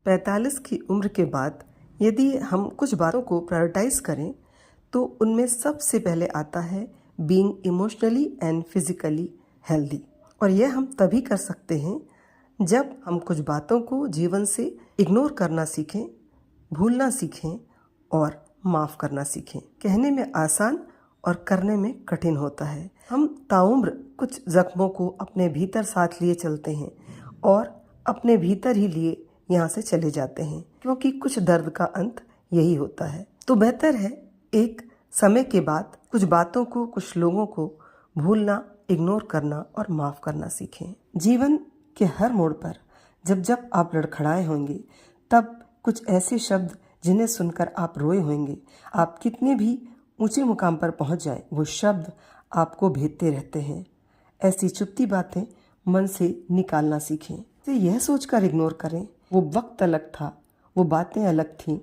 45 की उम्र के बाद यदि हम कुछ बातों को प्रायोरिटाइज करें तो उनमें सबसे पहले आता है being emotionally and physically healthy. और यह हम तभी कर सकते हैं जब हम कुछ बातों को जीवन से इग्नोर करना सीखें, भूलना सीखें और माफ़ करना सीखें। कहने में आसान और करने में कठिन होता है। हम ताउम्र कुछ जख्मों को अपने भीतर साथ लिए चलते हैं और अपने भीतर ही लिए यहाँ से चले जाते हैं, क्योंकि कुछ दर्द का अंत यही होता है। तो बेहतर है एक समय के बाद कुछ बातों को, कुछ लोगों को भूलना, इग्नोर करना और माफ़ करना सीखें। जीवन के हर मोड़ पर जब जब आप लड़खड़ाए होंगे तब कुछ ऐसे शब्द जिन्हें सुनकर आप रोए होंगे। आप कितने भी ऊंचे मुकाम पर पहुंच जाएं, वो शब्द आपको भेदते रहते हैं। ऐसी चुपती बातें मन से निकालना सीखें। तो यह सोचकर इग्नोर करें वो वक्त अलग था, वो बातें अलग थीं,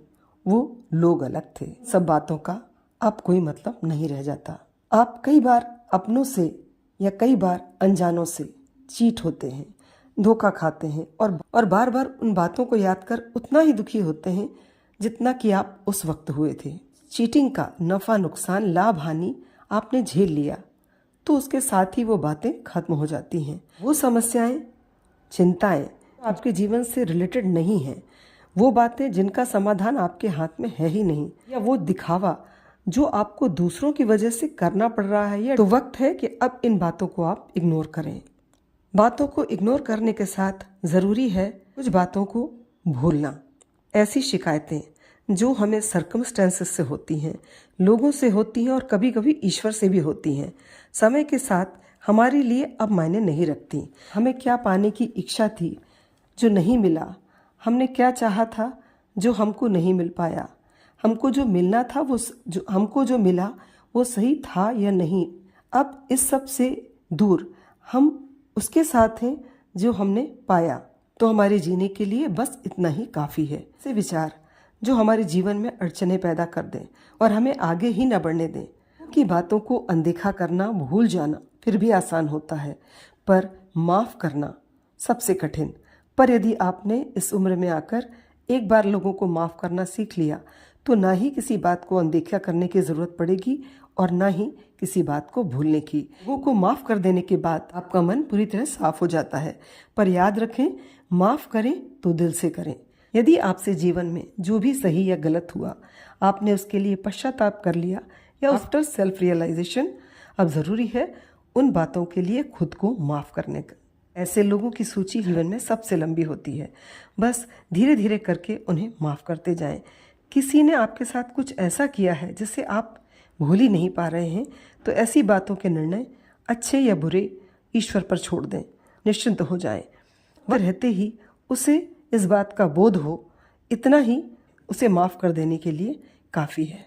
वो लोग अलग थे। सब बातों का अब कोई मतलब नहीं रह जाता। आप कई बार अपनों से या कई बार अनजानों से चीट होते हैं, धोखा खाते हैं और बार बार उन बातों को याद कर उतना ही दुखी होते हैं जितना कि आप उस वक्त हुए थे। चीटिंग का नफा नुकसान, लाभ हानि आपने झेल लिया तो उसके साथ ही वो बातें खत्म हो जाती हैं। वो समस्याएं, चिंताएं आपके जीवन से रिलेटेड नहीं है, वो बातें जिनका समाधान आपके हाथ में है ही नहीं, या वो दिखावा जो आपको दूसरों की वजह से करना पड़ रहा है, या तो वक्त है कि अब इन बातों को आप इग्नोर करें। बातों को इग्नोर करने के साथ ज़रूरी है कुछ बातों को भूलना। ऐसी शिकायतें जो हमें सर्कमस्टेंसेस से होती हैं, लोगों से होती हैं और कभी कभी ईश्वर से भी होती हैं, समय के साथ हमारे लिए अब मायने नहीं रखती। हमें क्या पाने की इच्छा थी जो नहीं मिला, हमने क्या चाहा था जो हमको नहीं मिल पाया, हमको जो मिलना था हमको जो मिला वो सही था या नहीं। अब इस सब से दूर हम उसके साथ हैं जो हमने पाया, तो हमारे जीने के लिए बस इतना ही काफ़ी है। ऐसे विचार जो हमारे जीवन में अड़चने पैदा कर दें और हमें आगे ही न बढ़ने दें, कि बातों को अनदेखा करना, भूल जाना फिर भी आसान होता है, पर माफ़ करना सबसे कठिन। पर यदि आपने इस उम्र में आकर एक बार लोगों को माफ़ करना सीख लिया तो ना ही किसी बात को अनदेखा करने की ज़रूरत पड़ेगी और ना ही किसी बात को भूलने की। लोगों को माफ़ कर देने के बाद आपका मन पूरी तरह साफ हो जाता है। पर याद रखें, माफ़ करें तो दिल से करें। यदि आपसे जीवन में जो भी सही या गलत हुआ, आपने उसके लिए पश्चाताप कर लिया या आफ्टर सेल्फ रियलाइजेशन, अब ज़रूरी है उन बातों के लिए खुद को माफ़ करने का। ऐसे लोगों की सूची जीवन में सबसे लंबी होती है। बस धीरे धीरे करके उन्हें माफ़ करते जाएं। किसी ने आपके साथ कुछ ऐसा किया है जिसे आप भूल ही नहीं पा रहे हैं, तो ऐसी बातों के निर्णय अच्छे या बुरे ईश्वर पर छोड़ दें, निश्चिंत हो जाएं। वह रहते ही उसे इस बात का बोध हो, इतना ही उसे माफ़ कर देने के लिए काफ़ी है।